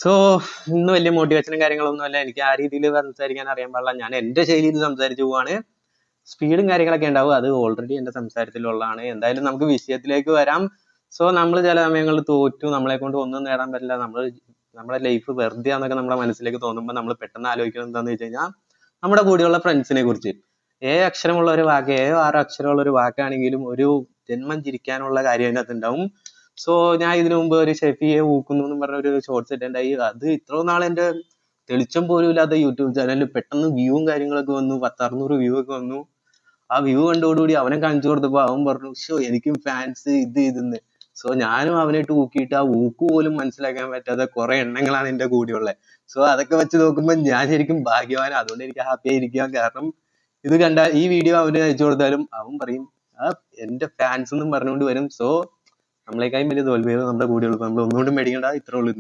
So ഇന്ന് വലിയ മോട്ടിവേഷനും കാര്യങ്ങളൊന്നും അല്ല. എനിക്ക് ആ രീതിയിൽ സംസാരിക്കാൻ അറിയാൻ പാടില്ല. ഞാൻ എന്റെ ശൈലിയിൽ സംസാരിച്ചു പോവാണ്. സ്പീഡും കാര്യങ്ങളൊക്കെ ഉണ്ടാവും. അത് ഓൾറെഡി എന്റെ സംസാരത്തിലുള്ളതാണ്. എന്തായാലും നമുക്ക് വിഷയത്തിലേക്ക് വരാം. സോ നമ്മൾ ചില സമയങ്ങളിൽ തോറ്റു, നമ്മളെ കൊണ്ട് ഒന്നും നേടാൻ പറ്റില്ല, നമ്മുടെ ലൈഫ് വെറുതെ ആണെന്നൊക്കെ നമ്മുടെ മനസ്സിലേക്ക് തോന്നുമ്പോൾ നമ്മൾ പെട്ടെന്ന് ആലോചിക്കുന്നത് എന്താണെന്ന് വെച്ച് കഴിഞ്ഞാൽ നമ്മുടെ കൂടെയുള്ള ഫ്രണ്ട്സിനെ കുറിച്ച്. ഏഴ് അക്ഷരമുള്ള ഒരു വാക്ക്, ഏഴോ ആറോ അക്ഷരമുള്ള ഒരു വാക്കാണെങ്കിലും ഒരു ജന്മം ചിരിക്കാനുള്ള കാര്യം അതിനകത്ത് ഉണ്ടാവും. സോ ഞാൻ ഇതിനു മുമ്പ് ഒരു ഷെഫിയെ ഊക്കുന്നു എന്ന് പറഞ്ഞ ഒരു ഷോർട്സ് ഇട്ടുണ്ടായി. അത് ഇത്രയും നാൾ എന്റെ തെളിച്ചം പോലും ഇല്ലാത്ത യൂട്യൂബ് ചാനലിൽ പെട്ടെന്ന് വ്യൂവും കാര്യങ്ങളൊക്കെ വന്നു, 1000-600 വ്യൂ ഒക്കെ വന്നു. ആ വ്യൂ കണ്ടോടുകൂടി അവനെ കാണിച്ചു കൊടുത്തപ്പോ അവൻ പറഞ്ഞു, ഷോ എനിക്കും ഫാൻസ് ഇത് ഇതെന്ന്. സോ ഞാനും അവനായിട്ട് ഊക്കിയിട്ട് ആ ഊക്ക് പോലും മനസ്സിലാക്കാൻ പറ്റാത്ത കുറെ എണ്ണങ്ങളാണ് എന്റെ കൂടെയുള്ളത്. സോ അതൊക്കെ വെച്ച് നോക്കുമ്പോൾ ഞാൻ ശരിക്കും ഭാഗ്യവാനാണ്. അതുകൊണ്ട് എനിക്ക് ഹാപ്പി ആയിരിക്കാം. കാരണം ഇത് കണ്ട ഈ വീഡിയോ അവന് അയച്ചു കൊടുത്താലും അവൻ പറയും ആ എന്റെ ഫാൻസ് എന്നും പറഞ്ഞുകൊണ്ട് വരും. സോ നമ്മളെക്കാളും വലിയ തോൽവിയാണ് നമ്മുടെ കൂടെയുള്ളത്. നമ്മൾ ഒന്നുകൊണ്ടും മേടിക്കണ്ട, ഇത്രേ ഉള്ളൂ.